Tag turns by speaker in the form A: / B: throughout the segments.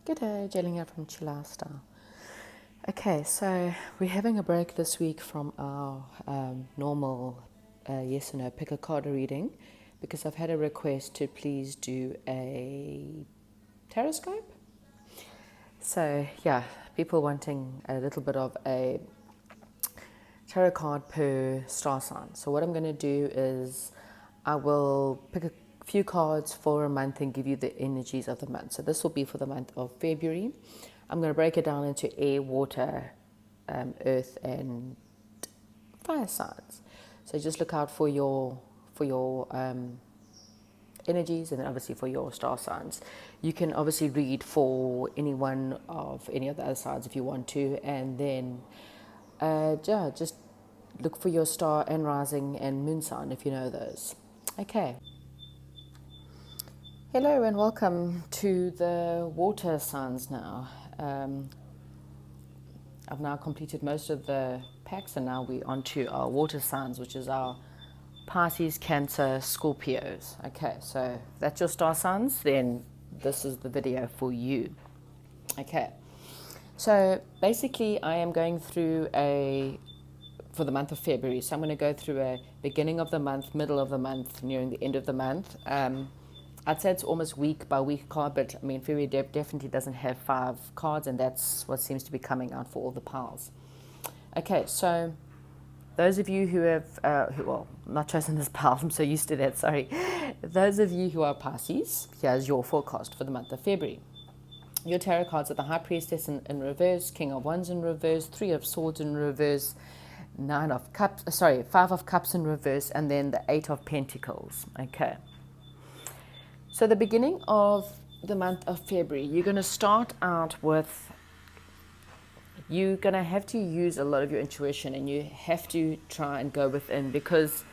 A: Good day, Jelling here from Chill Style. Okay, so we're having a break this week from our normal yes or no pick a card reading because I've had a request to please do a taroscope. So yeah, people wanting a little bit of a tarot card per star sign. So what I'm going to do is I will pick a few cards for a month and give you the energies of the month. So this will be for the month of February. I'm going to break it down into air, water, earth, and fire signs. So just look out for your energies, and then obviously for your star signs. You can obviously read for any one of any of the other signs if you want to, and then just look for your star and rising and moon sign if you know those. Okay. Hello and welcome to the water signs now. I've now completed most of the packs, and now we're on to our water signs, which is our Pisces, Cancer, Scorpios. Okay, so if that's your star signs, then this is the video for you. Okay, so basically I am going through for the month of February. So I'm going to go through a beginning of the month, middle of the month, nearing the end of the month. I'd say it's almost week by week card, but I mean, February definitely doesn't have 5 cards, and that's what seems to be coming out for all the piles. Okay, so those of you who have, not chosen this pile, I'm so used to that, sorry. Those of you who are Pisces, here's your forecast for the month of February. Your tarot cards are the High Priestess in reverse, King of Wands in reverse, 3 of Swords in reverse, 5 of Cups in reverse, and then the 8 of Pentacles. Okay. So the beginning of the month of February, you're going to start out with, you're going to have to use a lot of your intuition, and you have to try and go within, because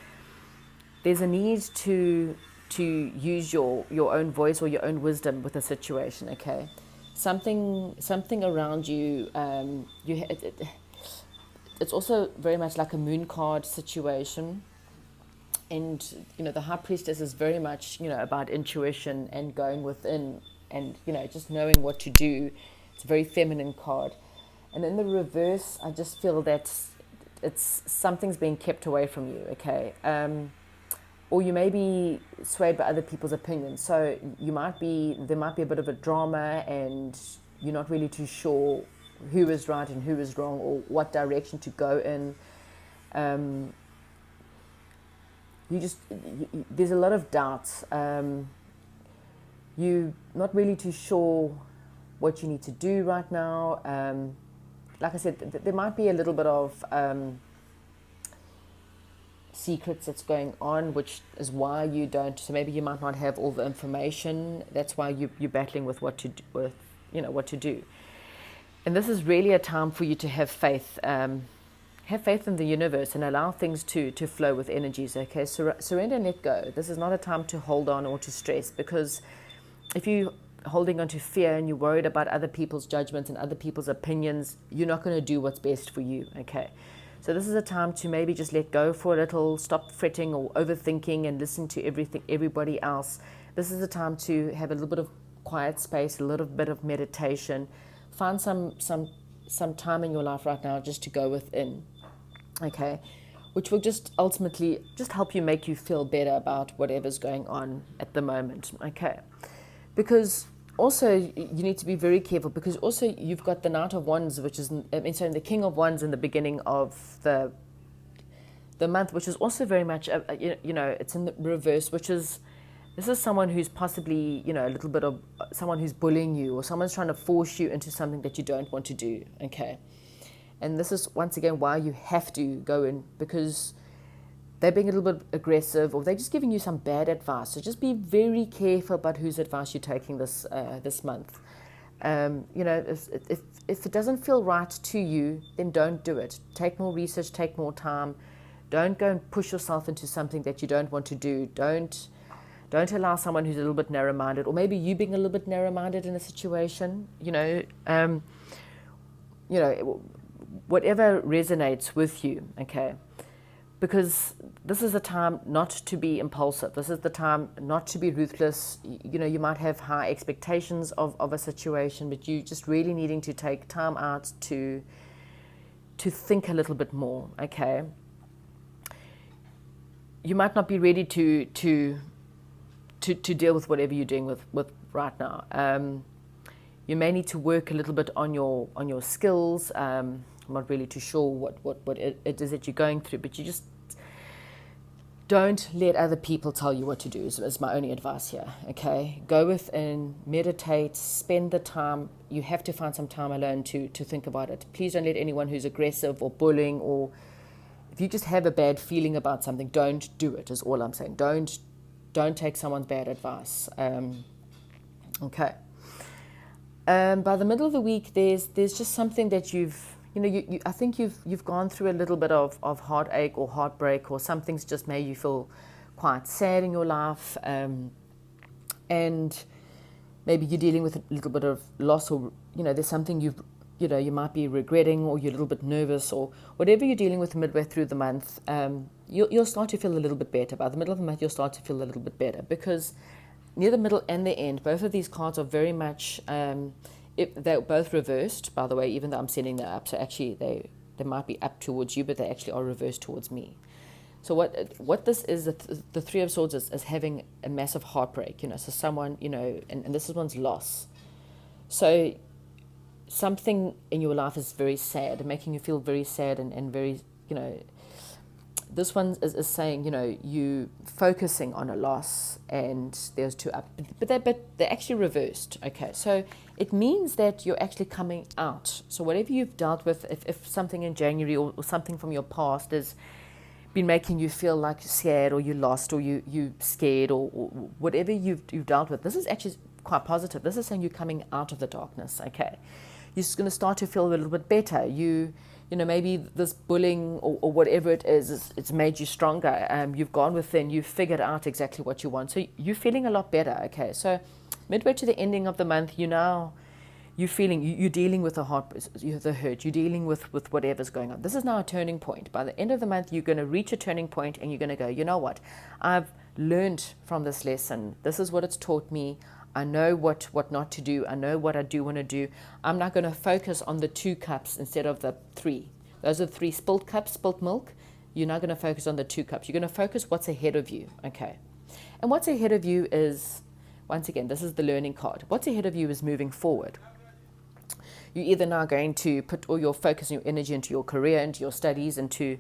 A: there's a need to use your own voice or your own wisdom with a situation, okay? Something around you, it's also very much like a moon card situation. And, the High Priestess is very much, about intuition and going within and, just knowing what to do. It's a very feminine card. And in the reverse, I just feel that it's something's being kept away from you, okay? Or you may be swayed by other people's opinions. So there might be a bit of a drama, and you're not really too sure who is right and who is wrong, or what direction to go in. There's a lot of doubts. You're not really too sure what you need to do right now. Like I said, there might be a little bit of secrets that's going on, which is why you don't. So maybe you might not have all the information. That's why you're battling with what to do, what to do. And this is really a time for you to have faith. Have faith in the universe and allow things to flow with energies, okay? Surrender and let go. This is not a time to hold on or to stress, because if you're holding on to fear and you're worried about other people's judgments and other people's opinions, you're not going to do what's best for you, okay? So this is a time to maybe just let go for a little, stop fretting or overthinking and listen to everybody else. This is a time to have a little bit of quiet space, a little bit of meditation. Find some time in your life right now just to go within. Okay, which will just ultimately just help you, make you feel better about whatever's going on at the moment. Okay, because also you need to be very careful, because also you've got the Knight of Wands, which is the King of Wands in the beginning of the month, which is also very much it's in the reverse, which is, this is someone who's possibly a little bit of someone who's bullying you, or someone's trying to force you into something that you don't want to do. Okay. And this is, once again, why you have to go in, because they're being a little bit aggressive, or they're just giving you some bad advice. So just be very careful about whose advice you're taking this month. If it doesn't feel right to you, then don't do it. Take more research, take more time. Don't go and push yourself into something that you don't want to do. Don't allow someone who's a little bit narrow-minded, or maybe you being a little bit narrow-minded in a situation, whatever resonates with you, okay? because this is the time not to be impulsive. This is the time not to be ruthless. You know, you might have high expectations of a situation, but you just really needing to take time out to think a little bit more, okay? You might not be ready to deal with whatever you're dealing with right now. You may need to work a little bit on your skills. I'm not really too sure what it is that you're going through, but you just don't let other people tell you what to do is my only advice here, okay? Go within, meditate, spend the time. You have to find some time alone to think about it. Please don't let anyone who's aggressive or bullying, or if you just have a bad feeling about something, don't do it, is all I'm saying. Don't take someone's bad advice. Okay. By the middle of the week, there's just something that I think you've gone through a little bit of heartache or heartbreak, or something's just made you feel quite sad in your life, and maybe you're dealing with a little bit of loss, or there's something you might be regretting, or you're a little bit nervous, or whatever you're dealing with midway through the month. You'll start to feel a little bit better. By the middle of the month, you'll start to feel a little bit better, because near the middle and the end, both of these cards are very much, they're both reversed, by the way, even though I'm setting them up. So actually they might be up towards you, but they actually are reversed towards me. So what this is, the Three of Swords is having a massive heartbreak, so someone, and this is one's loss. So something in your life is very sad, making you feel very sad and very, this one is saying, you focusing on a loss, and there's two up, but they're actually reversed. Okay, so it means that you're actually coming out. So whatever you've dealt with, if something in January or something from your past has been making you feel like you're scared, or you lost, or you scared, or whatever you've dealt with, this is actually quite positive. This is saying you're coming out of the darkness. Okay, you're just going to start to feel a little bit better. Maybe this bullying or whatever it is, it's made you stronger. You've gone within, you've figured out exactly what you want. So you're feeling a lot better, okay? So midway to the ending of the month, you're dealing with the hurt, you're dealing with whatever's going on. This is now a turning point. By the end of the month, you're going to reach a turning point, and you're going to go, you know what? I've learned from this lesson. This is what it's taught me. I know what not to do. I know what I do want to do. I'm not going to focus on the 2 cups instead of the 3. Those are the 3 spilt cups, spilt milk. You're not going to focus on the 2 cups. You're going to focus what's ahead of you, okay? And what's ahead of you is, once again, this is the learning card. What's ahead of you is moving forward. You're either now going to put all your focus and your energy into your career, into your studies, into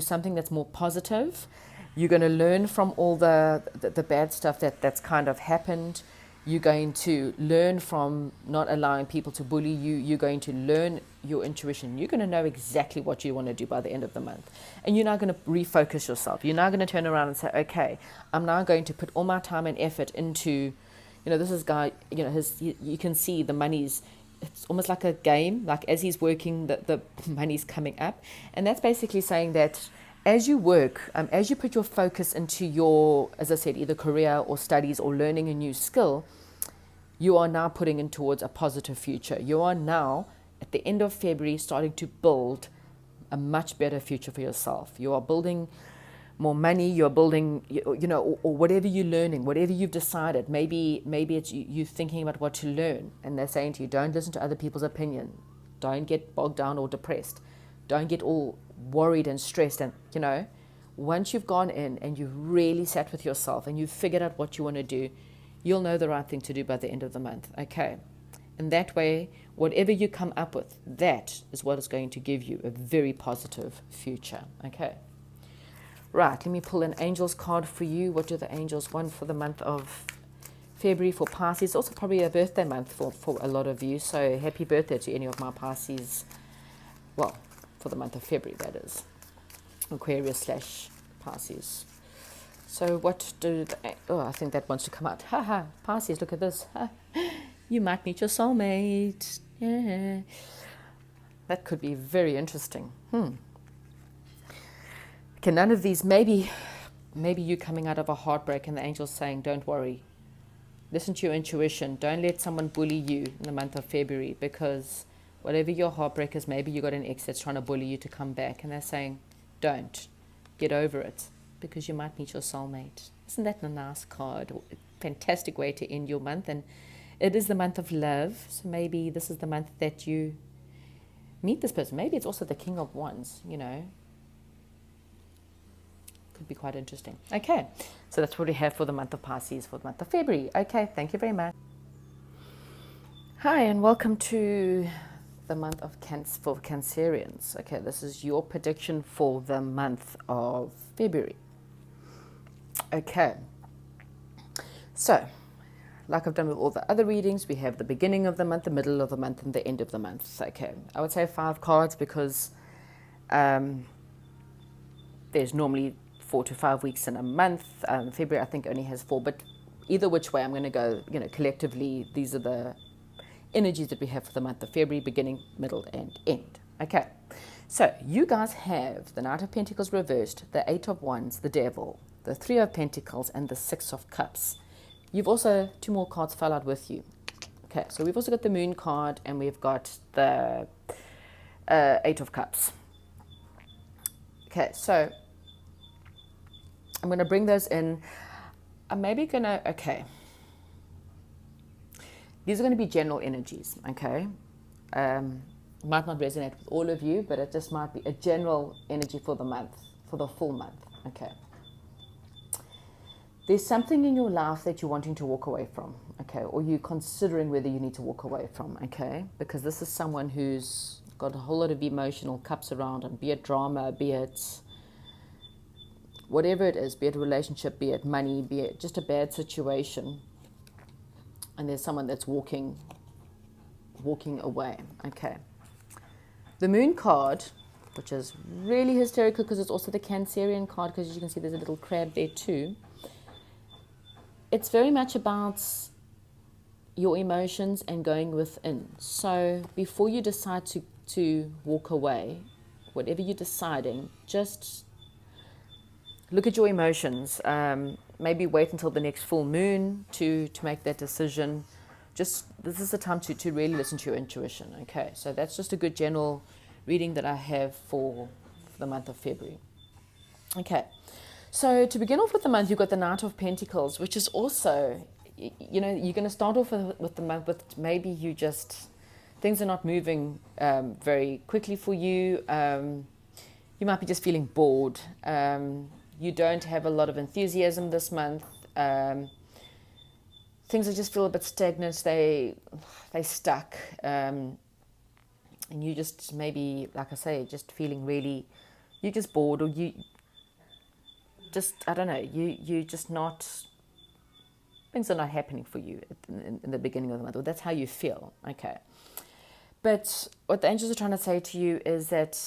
A: something that's more positive. You're going to learn from all the bad stuff that's kind of happened. You're going to learn from not allowing people to bully you. You're going to learn your intuition. You're going to know exactly what you want to do by the end of the month. And you're now going to refocus yourself. You're now going to turn around and say, okay, I'm now going to put all my time and effort into, this is guy, you can see the money's, it's almost like a game. Like as he's working, the money's coming up. And that's basically saying that as you work, as you put your focus into your, as I said, either career or studies or learning a new skill, you are now putting in towards a positive future. You are now, at the end of February, starting to build a much better future for yourself. You are building more money, you're building, or whatever you're learning, whatever you've decided. Maybe it's you thinking about what to learn, and they're saying to you, don't listen to other people's opinion. Don't get bogged down or depressed. Don't get all worried and stressed. And, once you've gone in and you've really sat with yourself and you've figured out what you want to do, you'll know the right thing to do by the end of the month, okay? And that way, whatever you come up with, that is what is going to give you a very positive future, okay? Right, let me pull an Angels card for you. What do the Angels want for the month of February for Pisces? It's also probably a birthday month for a lot of you, so happy birthday to any of my Pisces. Well, for the month of February, that is. Aquarius/Pisces. So what do I think that wants to come out. Haha, Pisces, look at this. You might meet your soulmate. Yeah. That could be very interesting. Okay, none of these, maybe you coming out of a heartbreak and the angels saying, don't worry. Listen to your intuition. Don't let someone bully you in the month of February, because whatever your heartbreak is, maybe you got an ex that's trying to bully you to come back, and they're saying, don't. get over it, because you might meet your soulmate. Isn't that a nice card? A fantastic way to end your month. And it is the month of love, so maybe this is the month that you meet this person. Maybe it's also the King of Wands, Could be quite interesting. Okay, so that's what we have for the month of Pisces, for the month of February. Okay, thank you very much. Hi, and welcome to the month of for Cancerians. Okay, this is your prediction for the month of February. Okay, so like I've done with all the other readings, we have the beginning of the month, the middle of the month, and the end of the month. Okay, I would say 5 cards because there's normally 4 to 5 weeks in a month. February, I think, only has 4, but either which way, I'm going to go, collectively, these are the energies that we have for the month of February, beginning, middle, and end. Okay, so you guys have the Knight of Pentacles reversed, the 8 of Wands, the Devil, the 3 of Pentacles, and the 6 of Cups. You've also, 2 more cards fell out with you. Okay, so we've also got the Moon card, and we've got the 8 of Cups. Okay, so I'm going to bring those in. I'm maybe going to, okay. These are going to be general energies, okay? Might not resonate with all of you, but it just might be a general energy for the month, for the full month, okay? There's something in your life that you're wanting to walk away from, okay? Or you're considering whether you need to walk away from, okay? Because this is someone who's got a whole lot of emotional cups around them, be it drama, be it whatever it is, be it a relationship, be it money, be it just a bad situation. And there's someone that's walking away, okay? The Moon card, which is really hysterical because it's also the Cancerian card, because as you can see there's a little crab there too. It's very much about your emotions and going within. So before you decide to walk away, whatever you're deciding, just look at your emotions. Maybe wait until the next full moon to make that decision. This is the time to really listen to your intuition, okay? So that's just a good general reading that I have for the month of February. Okay, so to begin off with the month, you've got the Knight of Pentacles, which is also, you're going to start off with the month with maybe things are not moving very quickly for you. You might be just feeling bored. You don't have a lot of enthusiasm this month. Things just feel a bit stagnant. They stuck. And you just maybe, like I say, just feeling really, you're just bored, or you just, I don't know, you just not, things are not happening for you in the beginning of the month, or that's how you feel, okay? But what the angels are trying to say to you is that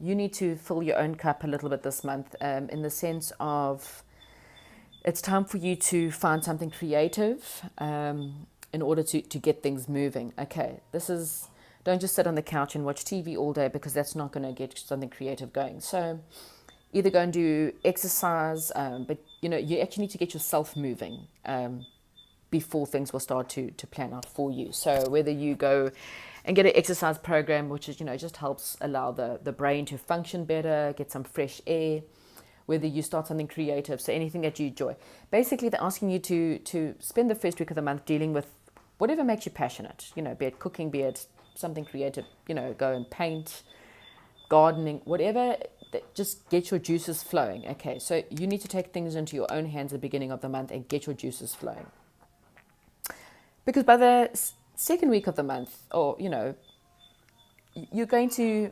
A: you need to fill your own cup a little bit this month, in the sense of it's time for you to find something creative in order to get things moving. Okay, don't just sit on the couch and watch TV all day, because that's not going to get something creative going. So either go and do exercise, but you actually need to get yourself moving before things will start to plan out for you. So whether you go and get an exercise program, which is, just helps allow the brain to function better, get some fresh air, whether you start something creative, so anything that you enjoy. Basically, they're asking you to spend the first week of the month dealing with whatever makes you passionate, be it cooking, be it something creative, go and paint, gardening, whatever, just get your juices flowing. Okay, so you need to take things into your own hands at the beginning of the month and get your juices flowing. Because by the second week of the month, or you're going to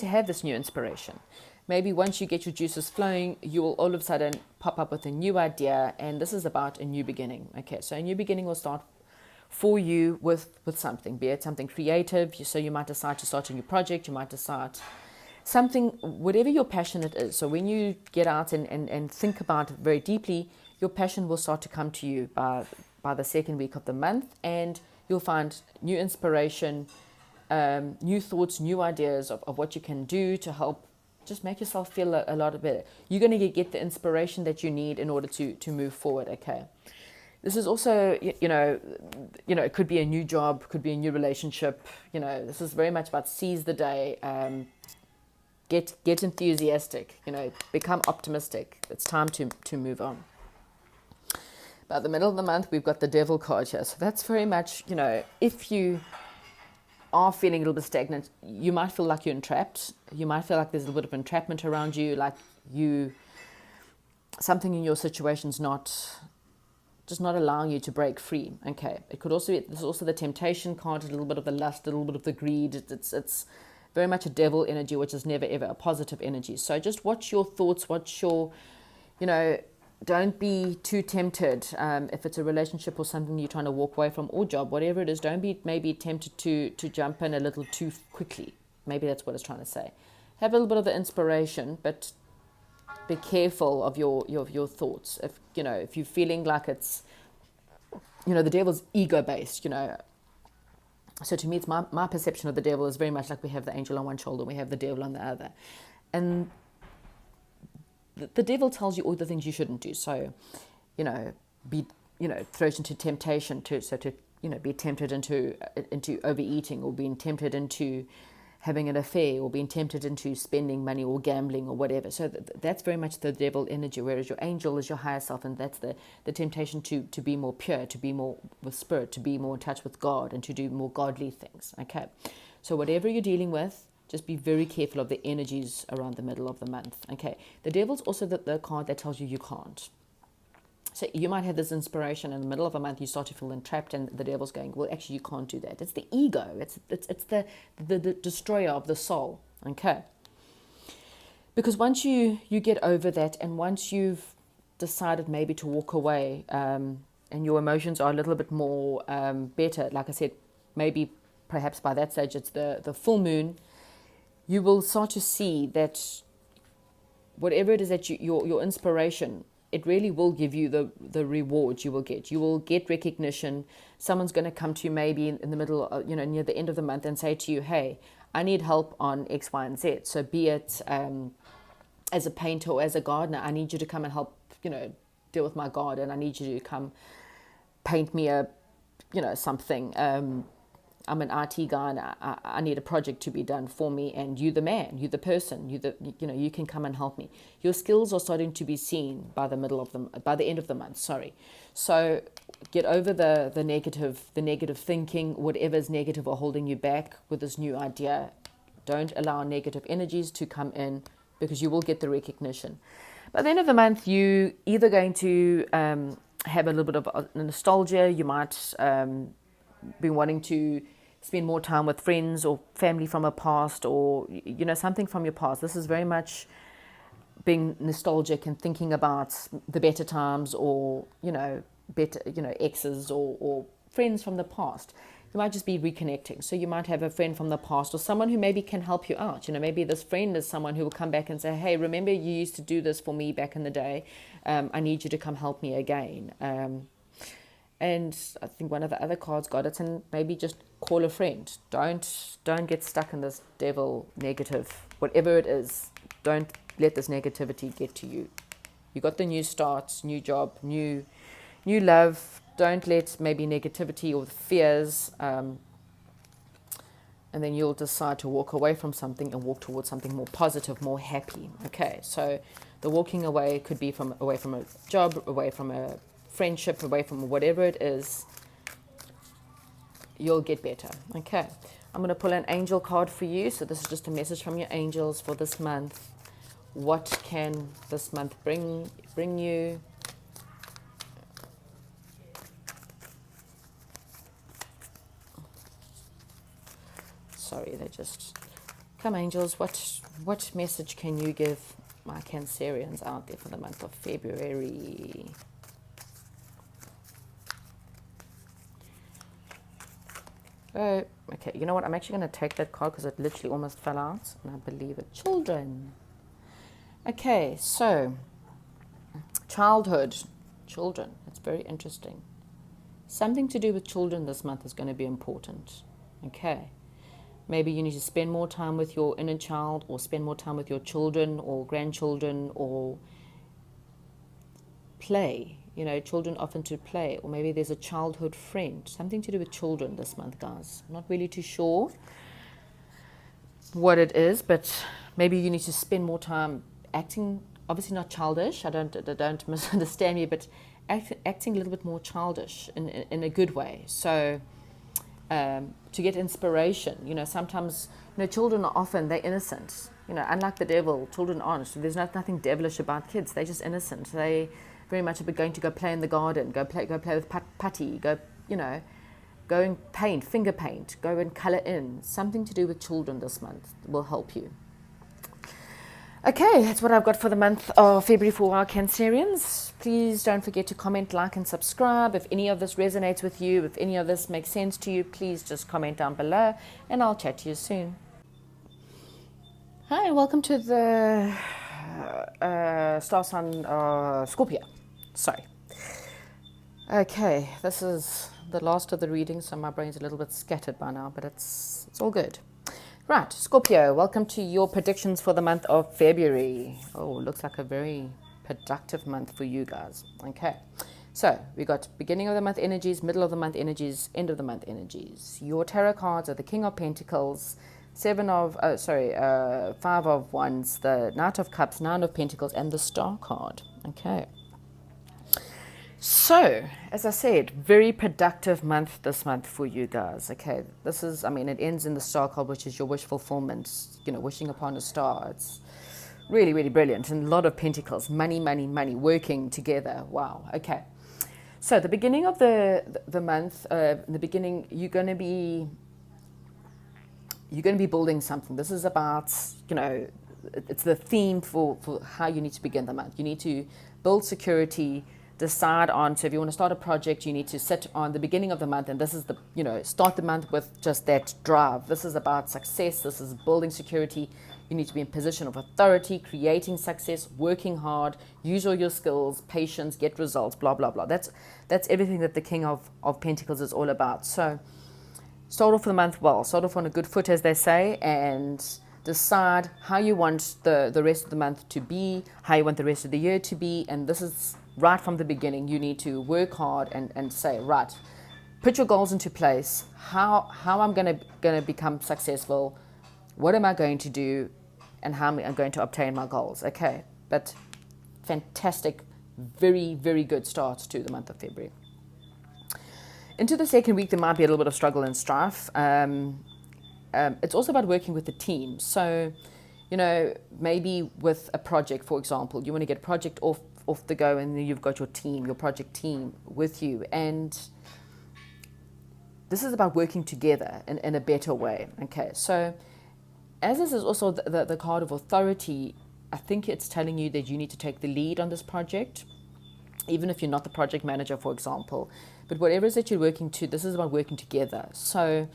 A: have this new inspiration. Maybe once you get your juices flowing, you will all of a sudden pop up with a new idea, and this is about a new beginning. Okay, so a new beginning will start for you with something, be it something creative. So you might decide to start a new project, you might decide something, whatever your passionate is. So when you get out and think about it very deeply, your passion will start to come to you by the second week of the month, and you'll find new inspiration, new thoughts, new ideas of what you can do to help just make yourself feel a lot better. You're going to get the inspiration that you need in order to move forward, okay? This is also, it could be a new job, could be a new relationship. This is very much about seize the day. get enthusiastic, become optimistic. It's time to move on. By the middle of the month, we've got the Devil card here. So that's very much, if you are feeling a little bit stagnant, you might feel like you're entrapped. You might feel like there's a little bit of entrapment around you, like something in your situation's just not allowing you to break free. Okay, it could also be, there's also the temptation card, a little bit of the lust, a little bit of the greed. It's very much a devil energy, which is never ever a positive energy. So just watch your thoughts, watch your, don't be too tempted. If it's a relationship or something you're trying to walk away from, or job, whatever it is, don't be maybe tempted to jump in a little too quickly. Maybe that's what it's trying to say. Have a little bit of the inspiration, but be careful of your thoughts. If you're feeling like it's, the devil's ego-based, So to me, it's my perception of the devil is very much like we have the angel on one shoulder, we have the devil on the other. And the devil tells you all the things you shouldn't do. So, throws into temptation to be tempted into overeating, or being tempted into having an affair, or being tempted into spending money or gambling or whatever. So that's very much the devil energy, whereas your angel is your higher self, and that's the temptation to be more pure, to be more with spirit, to be more in touch with God, and to do more godly things. Okay, so whatever you're dealing with, just be very careful of the energies around the middle of the month. Okay, the devil's also the card that tells you can't. So you might have this inspiration in the middle of a month, you start to feel entrapped, and the devil's going, well, actually, you can't do that. It's the ego. It's the destroyer of the soul. Okay. Because once you get over that, and once you've decided maybe to walk away, and your emotions are a little bit more better, like I said, maybe perhaps by that stage it's the full moon, you will start to see that whatever it is that your inspiration, it really will give you the rewards you will get. You will get recognition. Someone's going to come to you maybe in the middle, near the end of the month, and say to you, hey, I need help on X, Y, and Z. So be it as a painter or as a gardener, I need you to come and help, deal with my garden. I need you to come paint me something. I'm an IT guy, and I need a project to be done for me, and you the man, you the person, you can come and help me. Your skills are starting to be seen by the end of the month, sorry. So get over the negative thinking, whatever's negative or holding you back with this new idea. Don't allow negative energies to come in, because you will get the recognition. By the end of the month, you either going to have a little bit of nostalgia. You might be wanting to spend more time with friends or family from a past, or something from your past. This is very much being nostalgic and thinking about the better times, or better exes or friends from the past. You might just be reconnecting. So you might have a friend from the past, or someone who maybe can help you out. Maybe this friend is someone who will come back and say, hey, remember you used to do this for me back in the day. I need you to come help me again. And I think one of the other cards got it, and maybe just call a friend. Don't get stuck in this devil negative, whatever it is. Don't let this negativity get to you. You got the new starts, new job, new love. Don't let maybe negativity or fears, and then you'll decide to walk away from something and walk towards something more positive, more happy. Okay, so the walking away could be away from a job, away from a friendship, away from whatever it is. You'll get better. Okay, I'm going to pull an angel card for you. So this is just a message from your angels for this month. What can this month bring you? Sorry, they just come, angels. What message can you give my Cancerians out there for the month of February? Okay, you know what? I'm actually going to take that card because it literally almost fell out, and I believe it. Children. Okay, so childhood, children. It's very interesting. Something to do with children this month is going to be important. Okay. Maybe you need to spend more time with your inner child, or spend more time with your children or grandchildren, or play. Children often to play, or maybe there's a childhood friend. Something to do with children this month, guys. I'm not really too sure what it is, but maybe you need to spend more time acting, obviously not childish, I don't misunderstand me, but acting a little bit more childish in a good way. So to get inspiration, sometimes, children are often, they're innocent. Unlike the devil, children aren't. So there's nothing devilish about kids. They're just innocent. They very much are going to go play in the garden, go play with putty, go and paint, finger paint, go and colour in. Something to do with children this month will help you. Okay, that's what I've got for the month of February for our Cancerians. Please don't forget to comment, like, and subscribe. If any of this resonates with you, if any of this makes sense to you, please just comment down below, and I'll chat to you soon. Hi, welcome to the star sign Scorpio. Sorry. Okay, this is the last of the readings, so my brain's a little bit scattered by now, but it's all good. Right, Scorpio, welcome to your predictions for the month of February. Oh, looks like a very productive month for you guys. Okay, so we got beginning of the month energies, middle of the month energies, end of the month energies. Your tarot cards are the King of Pentacles, Five of Wands, the Knight of Cups, Nine of Pentacles, and the Star card. Okay. So, as I said, very productive month this month for you guys. Okay, this is, it ends in the Star card, which is your wish fulfillment, wishing upon a star. It's really, really brilliant. And a lot of pentacles, money, money, money, working together. Wow, okay. So, the beginning of the month, in the beginning, you're going to be building something. This is about, it's the theme for how you need to begin the month. You need to build security, decide on, so if you want to start a project, you need to sit on the beginning of the month, and this is start the month with just that drive. This is about success. This is building security. You need to be in position of authority, creating success, working hard, use all your skills, patience, get results, blah, blah, blah. That's everything that the King of Pentacles is all about. So start off the month well, start off on a good foot, as they say, and decide how you want the rest of the month to be, how you want the rest of the year to be, and this is right from the beginning. You need to work hard and say, right, put your goals into place. How I'm going to become successful, what am I going to do, and how am I going to obtain my goals. Okay, but fantastic, very, very good start to the month of February. Into the second week, there might be a little bit of struggle and strife. It's also about working with the team. So, maybe with a project, for example, you want to get a project off the go, and then you've got your team, your project team with you. And this is about working together in a better way. Okay, so as this is also the card of authority, I think it's telling you that you need to take the lead on this project, even if you're not the project manager, for example. But whatever it is that you're working to, this is about working together. So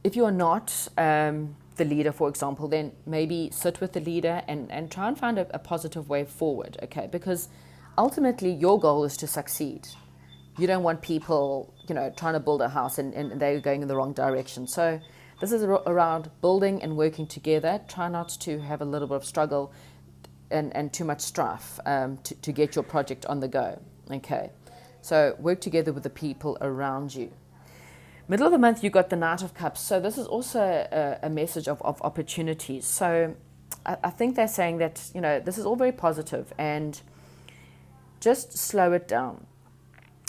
A: if you are not the leader, for example, then maybe sit with the leader and try and find a positive way forward, okay? Because ultimately your goal is to succeed. You don't want people, trying to build a house and they're going in the wrong direction. So this is around building and working together. Try not to have a little bit of struggle and too much strife to get your project on the go, okay? So work together with the people around you. Middle of the month, you got the Knight of Cups. So this is also a message of opportunities. So I think they're saying that, this is all very positive, and just slow it down.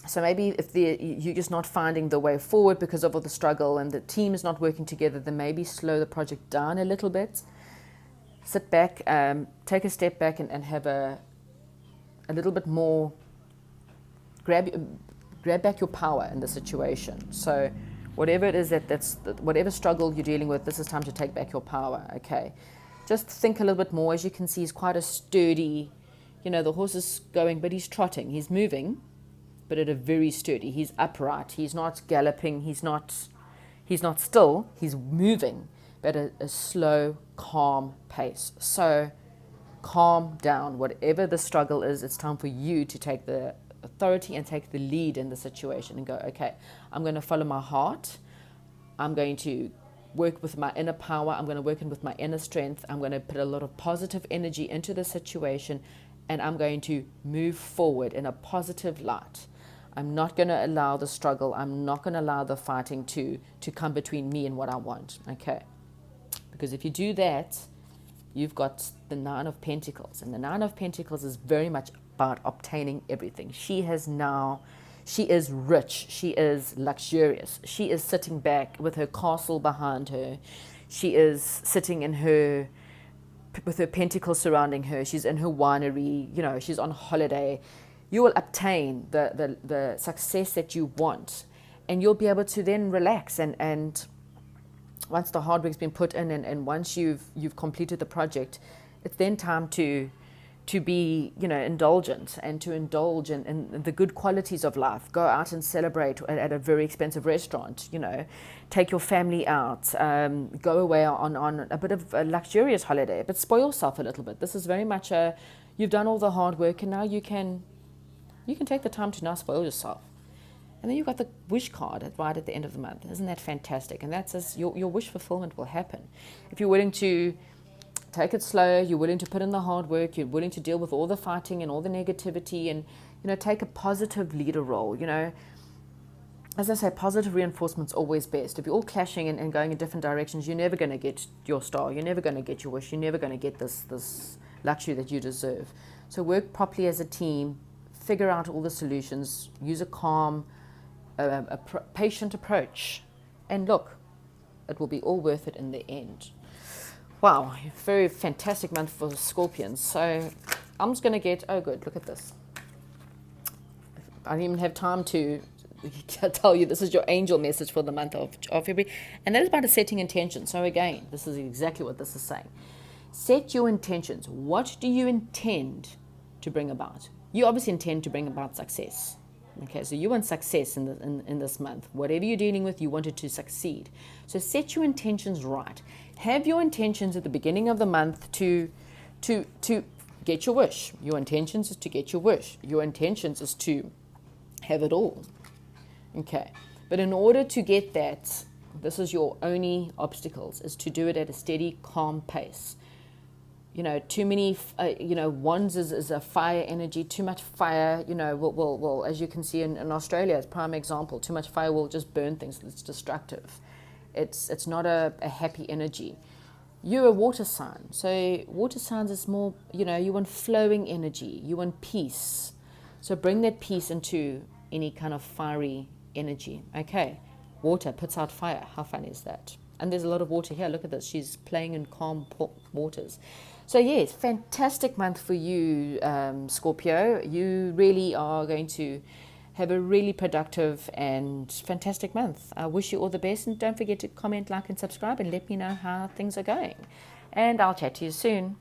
A: So maybe if you're just not finding the way forward because of all the struggle and the team is not working together, then maybe slow the project down a little bit. Sit back, take a step back and have a little bit more, grab back your power in the situation. So whatever it is whatever struggle you're dealing with, this is time to take back your power, okay? Just think a little bit more. As you can see, he's quite a sturdy, the horse is going, but he's trotting, he's moving, but at a very sturdy, he's upright, he's not galloping, he's not still, he's moving, but a slow, calm pace. So calm down. Whatever the struggle is, it's time for you to take the authority and take the lead in the situation and go, okay, I'm going to follow my heart. I'm going to work with my inner power. I'm going to work in with my inner strength. I'm going to put a lot of positive energy into the situation, and I'm going to move forward in a positive light. I'm not going to allow the struggle. I'm not going to allow the fighting to come between me and what I want, okay? Because if you do that, you've got the Nine of Pentacles. And the Nine of Pentacles is very much about obtaining everything. She is rich. She is luxurious. She is sitting back with her castle behind her. She is sitting with her pentacles surrounding her. She's in her winery. She's on holiday. You will obtain the success that you want. And you'll be able to then relax. And once the hard work's been put in and once you've completed the project, it's then time to be indulgent and to indulge in the good qualities of life. Go out and celebrate at a very expensive restaurant. Take your family out. Go away on a bit of a luxurious holiday, but spoil yourself a little bit. This is very much you've done all the hard work, and now you can take the time to now spoil yourself. And then you've got the wish card right at the end of the month. Isn't that fantastic? And that says your wish fulfillment will happen if you're willing to take it slow. You're willing to put in the hard work. You're willing to deal with all the fighting and all the negativity, and take a positive leader role. As I say, positive reinforcement's always best. If you're all clashing and going in different directions, you're never going to get your star. You're never going to get your wish. You're never going to get this luxury that you deserve. So work properly as a team. Figure out all the solutions. Use a calm, patient approach, and look, it will be all worth it in the end. Wow, very fantastic month for Scorpions. So I'm just going to get, oh good, look at this. I don't even have time to tell you this is your angel message for the month of February. And that is about a setting intention. So again, this is exactly what this is saying. Set your intentions. What do you intend to bring about? You obviously intend to bring about success. Okay, so you want success in this month. Whatever you're dealing with, you want it to succeed. So set your intentions right. Have your intentions at the beginning of the month to get your wish. Your intentions is to get your wish. Your intentions is to have it all. Okay, but in order to get that, this is your only obstacles, is to do it at a steady, calm pace. Too many, wands is a fire energy. Too much fire, will as you can see in Australia, as prime example, too much fire will just burn things. It's destructive. It's not a happy energy. You're a water sign. So water signs is more, you want flowing energy. You want peace. So bring that peace into any kind of fiery energy. Okay, water puts out fire. How fun is that? And there's a lot of water here. Look at this. She's playing in calm waters. So yes, fantastic month for you, Scorpio. You really are going to have a really productive and fantastic month. I wish you all the best, and don't forget to comment, like, and subscribe, and let me know how things are going. And I'll chat to you soon.